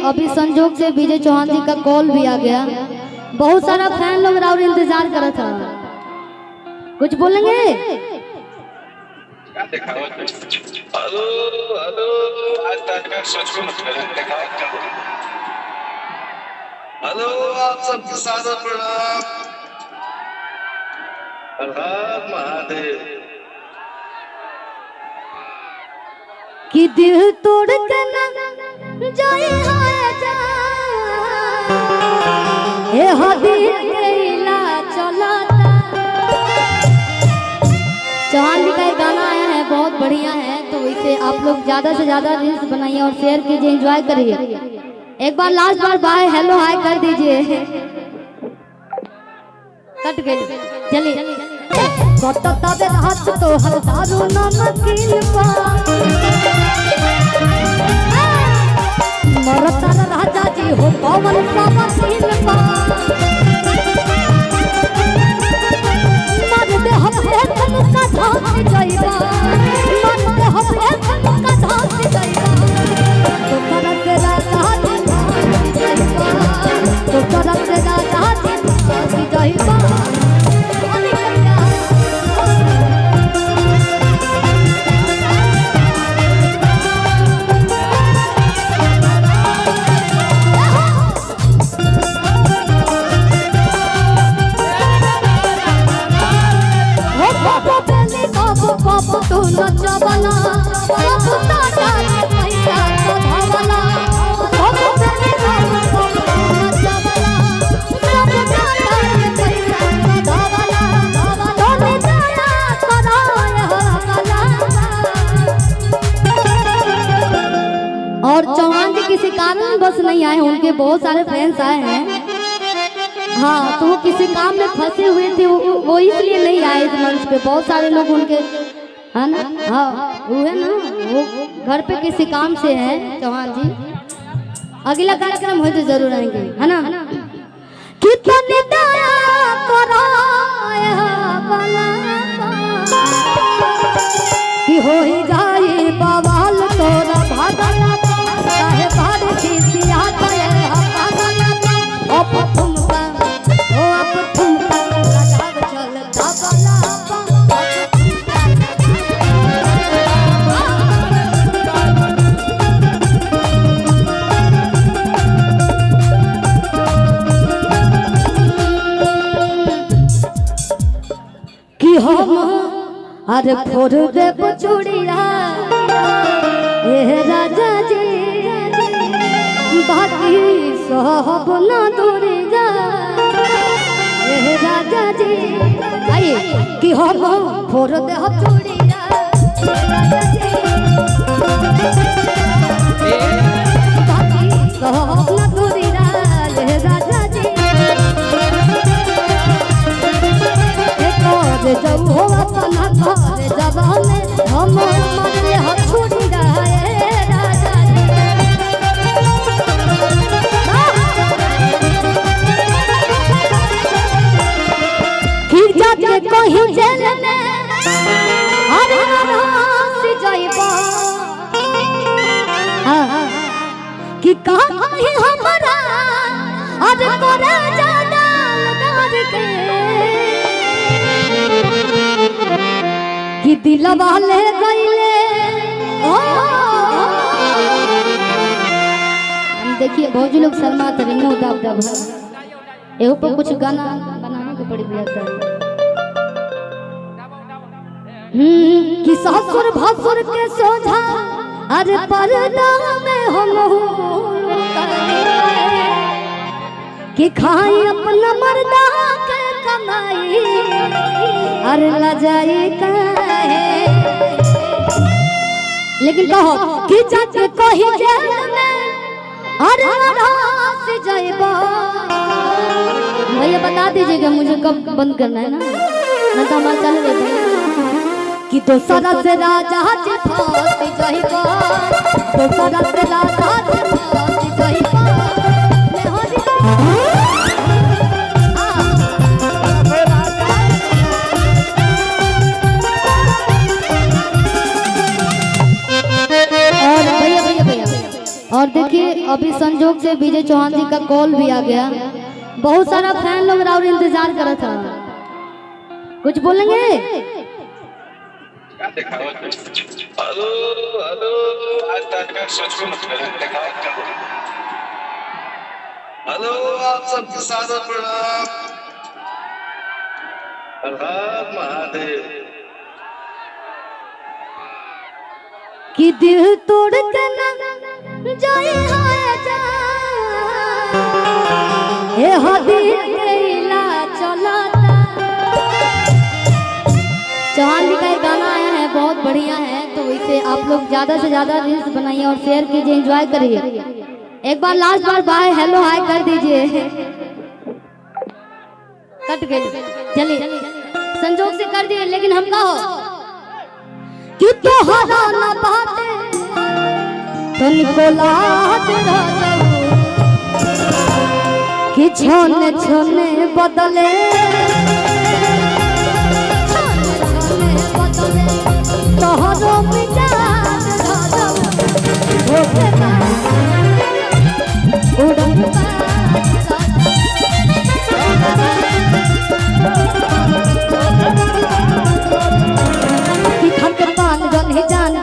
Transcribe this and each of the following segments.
अभी संजोग से विजय चौहान जी का कॉल भी आ गया। बहुत सारा फैन लोग राउर इंतजार कर रहा था, कुछ बोलेंगे? हेलो हेलो, आज तक का सच में हेलो, आप सबके साथ प्रणाम। हर हर महादेव। कि दिल तोड़ के ना जाए हे हदी केला चलाता। चौहान जी का एक गाना आया है, बहुत बढ़िया है, तो इसे आप लोग ज्यादा से ज्यादा रील्स बनाइए और शेयर कीजिए, एंजॉय करिए। एक बार लास्ट बार बाय हेलो हाय कर दीजिए। कट गई, चलिए। तबे हाथ तो हर दारू नमकीन पा मरता राजा जी हो पवन सा मशीन पा मर दे हफले का धास जाइबा, मर दे हफले का धास जाइबा। तो करत राजा जी जाइबा, तो करत राजा जी जाइबा। तू नचबला सब ताजा पैसा धवला, सब तेरे नचबला सब ताजा पैसा धवला, तोने जाया कराय हला। और चौहान जी किसी कारण बस नहीं आए, उनके बहुत सारे फ्रेंड्स आए हैं। हाँ, तो वो किसी काम में फंसे हुए थे, वो इसलिए नहीं आए इस मंच पे। बहुत सारे लोग उनके है ना, हाँ वो है ना, वो घर पे किसी काम से है चौहान जी। अगला कार्यक्रम हो तो जरूर आएंगे, है ना। कितनी दया कराए कि हो ही जाए बवाल तोरा भागल काहे भारी खिसिया गए पागल। अब ठुमका ओ अब ठुमका लगाव चल दबला हम अरे फोड़ दे चूड़िया ए राजा जी, बाकी सब ना दूरी जा ए राजा जी। आइए कि हम फोड़ दे चूड़िया ए राजा जी, बाकी सब ना दूरी जा ए राजा जी। जब हो अपना घर जबाने हम मरले हम छुड़ी रहे राजा जी। फिर जाके कहीं जेल में अरे रास जाइबा कि कहीं हमारा अरे करे जाना डर के कि दिलवा ले गईले। हम देखिए भौजी लोग शर्माते रहे, मुंह दाब दाब एहो पर कुछ गाना बनाने को पड़ी जाता है। कि ससुर भसुर के सोझा अरे पर्दा में हम कि खाई अपना मर्दा के कमाई अरे लजाई काहे। लेकिन कहो कि जज कही जेल में अरे रास जाइबा। भैया बता दीजिएगा मुझे कब बंद करना है ना, मैं तो हमारा चल रही कि दोसरा से राजा जी फांसी जाइबा, दोसरा से राजा जी फांसी जाइबा। और देखिए अभी संजोग से विजय चौहान जी का कॉल भी आ गया। बहुत सारा फैन लोग और इंतजार कर रहा था। कुछ बोलेंगे? हेलो हेलो, आज तक का सच में दिखाओ। हेलो, आप सबके सादर प्रणाम। हर हर महादेव। कि दिल तोड़ के ना जाए हाय जा ए हदी केला चलता। चौहान जी का एक गाना आया है, बहुत बढ़िया है, तो इसे आप लोग ज्यादा से ज्यादा रील्स बनाइए और शेयर कीजिए, एंजॉय करिए। एक बार लास्ट बार बाय हेलो हाय कर दीजिए। कट गए, चलिए संजोग से कर दिए, लेकिन हम कहो कि तोहरा ना बाटे तनिको लाज रहू कि छोने छोने बदले तोहरो मिजाज रहू होके ना उड़न कि खन के पान गन जान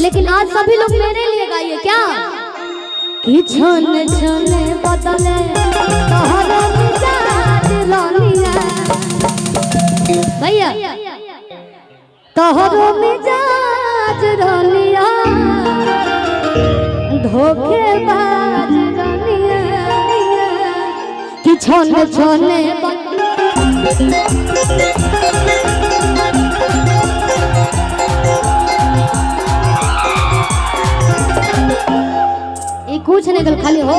लेकिन आज सभी लोग मेरे लिए गाइए क्या कि छन छन बदले तोहरा मिजाज रानिया भैया तोहरा मिजाज रानिया धोखेबाज रानिया कि छन छन कुछ नहीं कल खाली हो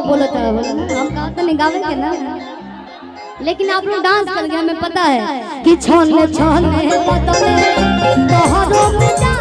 बोलो था, हम कहा तो नहीं गावे के ना, लेकिन आप लोग डांस कर गए, हमें पता है कि छोने छोने बदले तोहरो मिजाज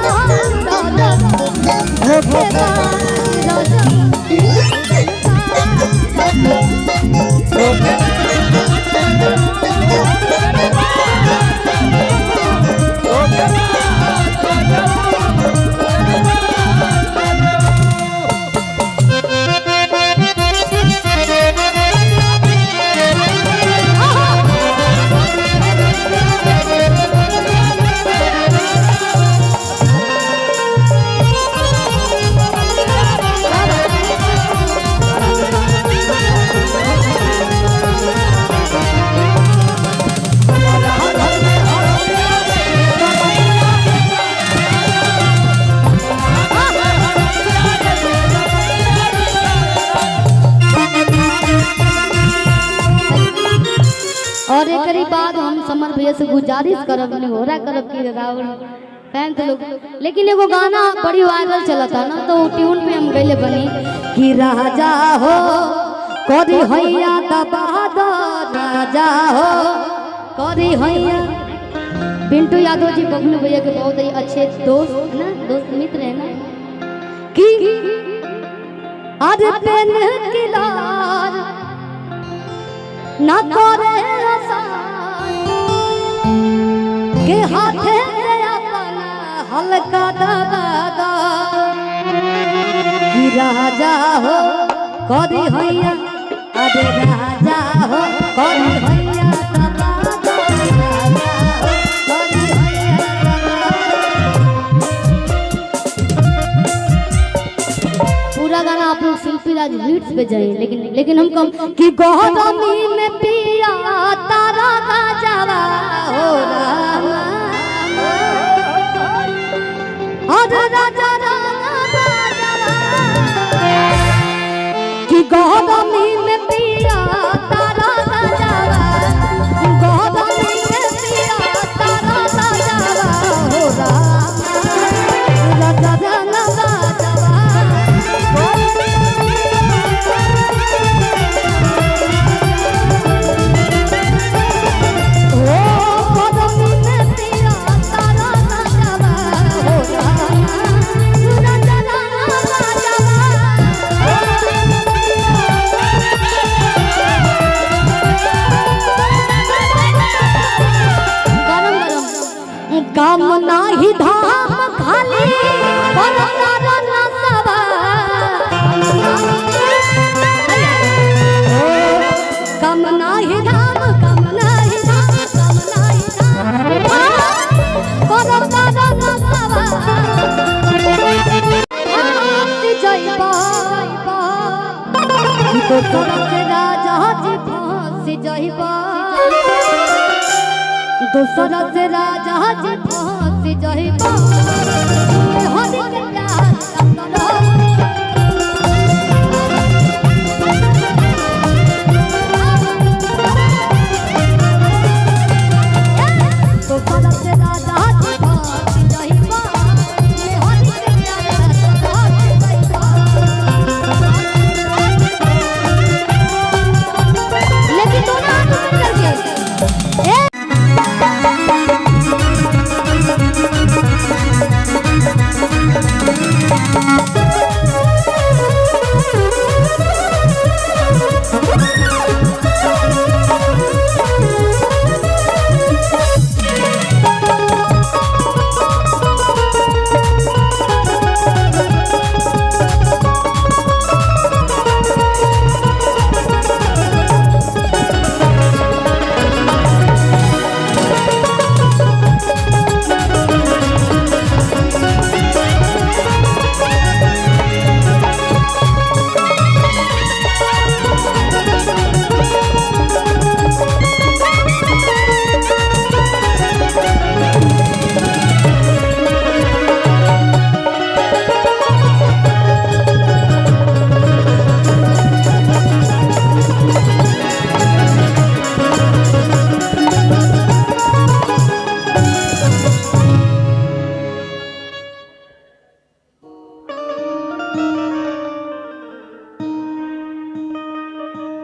और एक बाद हम समर भैया से गुजारिश करब नहीं हो रहा करब की गावल फैन थे लोग, लेकिन एगो गाना बड़ी वायरल चला था ना, तो ट्यून पे हम गईले बनी कि राजा हो करी हैया दबादा राजा हो करी हैया। पिंटू यादव जी बबलू भैया के बहुत ही अच्छे दोस्त है ना, दोस्त मित्र है ना, कि अरे पेन किलार ना करे के हाथे अपना हल्का दबादा कि राजा हो करी हैया अरे राजा हो करी हैया दबादा राजा हो करी हैया दबादा। पूरा गाना आप लोग शिल्पी राज हिट्स पे जाइए, लेकिन हम कम कि गौरमी में पिया तारा का जावा हो रामा और राजा राजा कि गौरमी में पिया तारा का जावा गौरमी में पिया तारा का जावा हो रामा राजा राजा ओ काम नाही धाम खाली परतारा नसवा काम नाही धाम काम नाही धाम काम नाही धाम परतारा नसवा जयबा तो सरस राजा जी फांस जयबा दूसरा से राजा जी फांस जहिबा हरि के प्यार सतना दूसरा से राजा जी फांस जहिबा हरि के प्यार सतना लेकिन दोनों हाथ ऊपर करके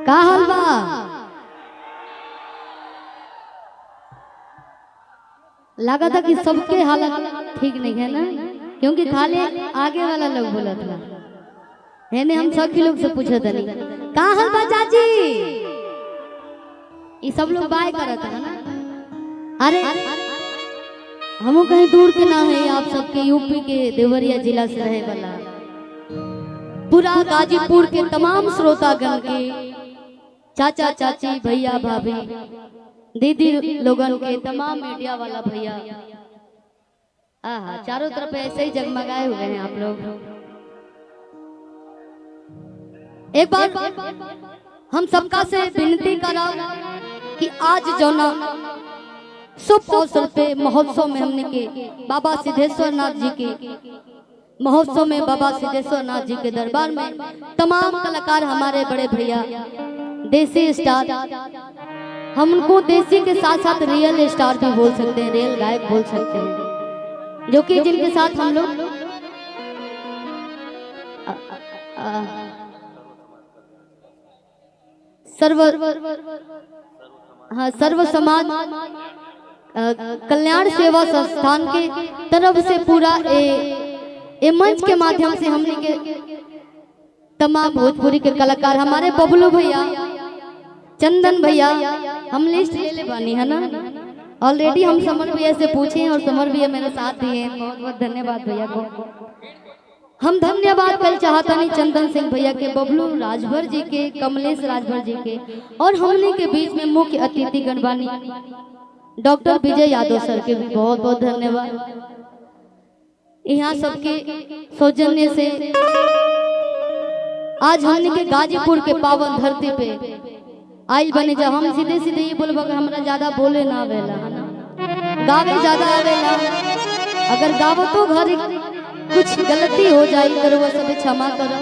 का हाल बा लगा था कि सबके हालत ठीक नहीं है ना, क्योंकि खाली आगे वाला लोग बोला था है ने हम सब लोग से पूछे थे का हाल बा चाची, ये सब लोग बाय करत है ना। अरे हम कहीं दूर के ना है, आप सबके यूपी के देवरिया जिला से रहे वाला पूरा गाजीपुर के तमाम श्रोतागण के चाचा चाची भैया भाभी दीदी लोगन के तमाम मीडिया वाला भैया, आहा चारों तरफ ऐसे ही जगमगाए हुए हैं आप लोग। एक बार हम सबका से विनती करा कि आज जो ना शुभ अवसर पे महोत्सव में हमने के बाबा सिद्धेश्वर नाथ जी के महोत्सव में बाबा सिद्धेश्वर नाथ जी के दरबार में तमाम कलाकार हमारे बड़े भैया देसी स्टार, हम उनको देसी के साथ साथ रियल स्टार भी बोल सकते हैं, रियल गायक बोल सकते हैं, जो कि जिनके साथ हम लोग सर्व समाज कल्याण सेवा संस्थान के तरफ से पूरा ए मंच के माध्यम से हमने के तमाम भोजपुरी के कलाकार हमारे बबलू भैया चंदन भैया हम लिस्ट ले ले बानी है ना ऑलरेडी। हम समर भैया से पूछे हैं और समर भैया मेरे साथ भी हैं, बहुत बहुत धन्यवाद भैया को। हम धन्यवाद कर चाहता नहीं चंदन सिंह भैया के, बबलू राजभर जी के, कमलेश राजभर जी के, और हमने के बीच में मुख्य अतिथि गणवानी डॉक्टर विजय यादव सर के भी बहुत बहुत धन्यवाद। यहाँ सबके सौजन्य से आज हमने के गाजीपुर के पावन धरती पे आइल बने जा। हम सीधे सीधे ये बोलबा कि हमरा ज्यादा बोले ना आवेला है ना, गावे ज्यादा आवेला, अगर गावतो घर कुछ गलती हो जाई तो वो सब क्षमा करो,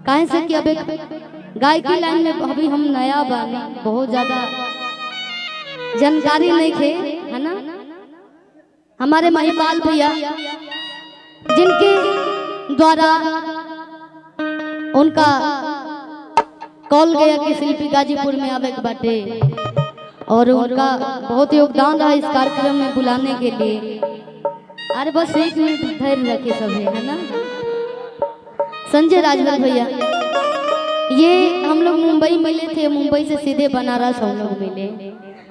काहे से कि अब गायकी लाइन में अभी हम नया बानी, बहुत ज्यादा जानकारी नहीं थे है ना। हमारे महिपाल भैया जिनके द्वारा उनका कॉल गया कि शिल्पी गाजीपुर में आवे के बाटे, और उनका बहुत योगदान रहा इस कार्यक्रम में बुलाने के लिए। अरे बस एक मिनट धैर्य रखे सभी है ना। संजय राजभर भैया, ये हम लोग मुंबई मिले थे, मुंबई से सीधे बनारस हम लोग मिले,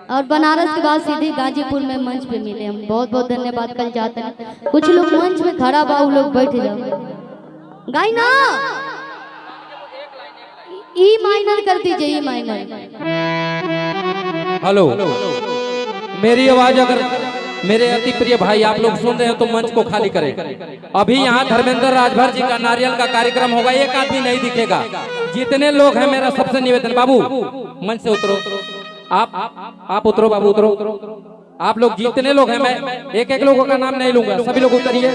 और बनारस के बाद सीधे गाजीपुर में मंच पे मिले हम। बहुत बहुत धन्यवाद। कल जाते हैं कुछ लोग मंच में खड़ा बा, लोग बैठ जाओ। गाई ना ई माइनर कर दीजिए, ई माइनर। हेलो, मेरी आवाज अगर मेरे अति प्रिय भाई आप लोग सुन रहे हो तो मंच को खाली करें। अभी यहाँ धर्मेंद्र राजभर जी का नारियल का कार्यक्रम होगा, एक आदमी नहीं दिखेगा। जितने लोग हैं मेरा सबसे निवेदन, बाबू मंच से उतरो, आप उतरो बाबू, उतरो। आप लोग जितने लोग हैं, मैं एक एक लोगों का नाम नहीं लूंगा, सभी लोग उतरिए।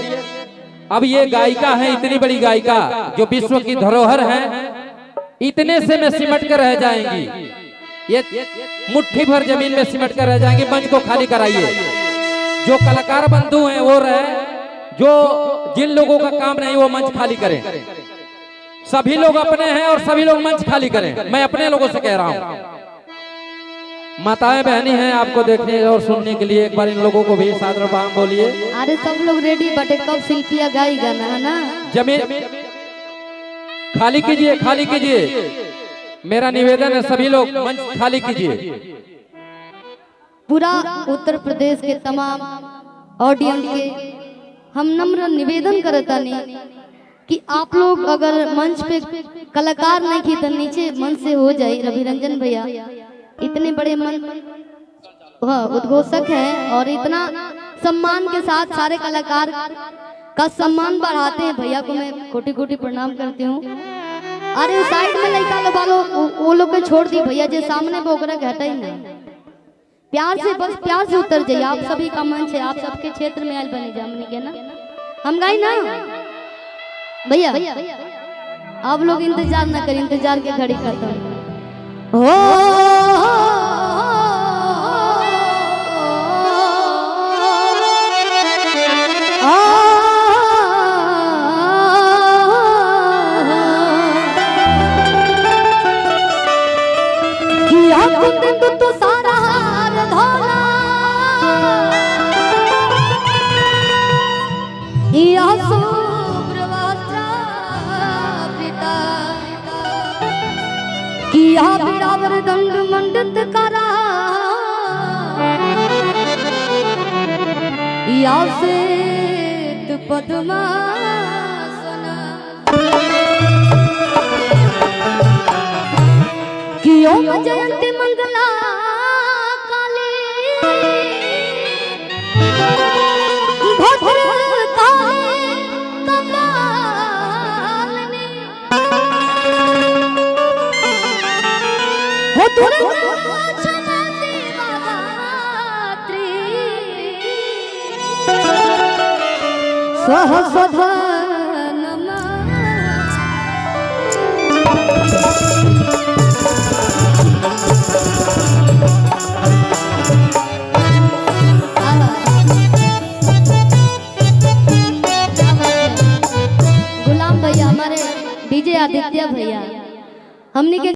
अब ये गायिका है, इतनी बड़ी गायिका जो विश्व की धरोहर है, इतने से में सिमट कर रह जाएंगी, ये मुट्ठी भर जमीन में सिमट कर रह जाएंगे। मंच को खाली कराइए। जो कलाकार बंधु हैं वो रहे, जो जिन लोगों का काम नहीं वो मंच खाली करें। सभी लोग अपने हैं और सभी लोग मंच खाली करें। मैं अपने लोगों से कह रहा हूँ। माताएं बहनी हैं आपको देखने और सुनने के लिए, एक बार इन लोगों को भी सादर प्रणाम बोलिए। अरे सब लोग रेडी बटे, कब शिल्पिया गाई गाना है ना। जमीन खाली कीजिए, खाली कीजिए। मेरा निवेदन है सभी लोग मंच खाली कीजिए। पूरा उत्तर प्रदेश के तमाम ऑडियंस के हम नम्र निवेदन करता नहीं कि आप लोग अगर मंच पे कलाकार नहीं की तो नीचे मंच से हो जाए। रवि रंजन भैया इतने बड़े उद्घोषक हैं और इतना सम्मान के साथ सारे कलाकार का सम्मान बढ़ाते हैं। भैया को मैं कोटि कोटि प्रणाम करती हूँ। अरे साइड में लड़का लो बालो वो लोग को छोड़ दी भैया, जो सामने बोकरा घटा ही ना। प्यार से, बस प्यार से उतर जाइए। आप सभी का मंच है, आप सबके क्षेत्र में आज बने जामनी के ना। हम गाई ना भैया, आप लोग इंतजार ना करें, इंतजार के घड़ी खत्म हो। तो सारा हार धोला या सुप्रवस्त्र पिता किया बिरावर दंड मंडित करा या श्वेत पद्मासना कियो जयंती मंगला गुलाम भैया, हमारे डीजे आदित्य भैया, हमने के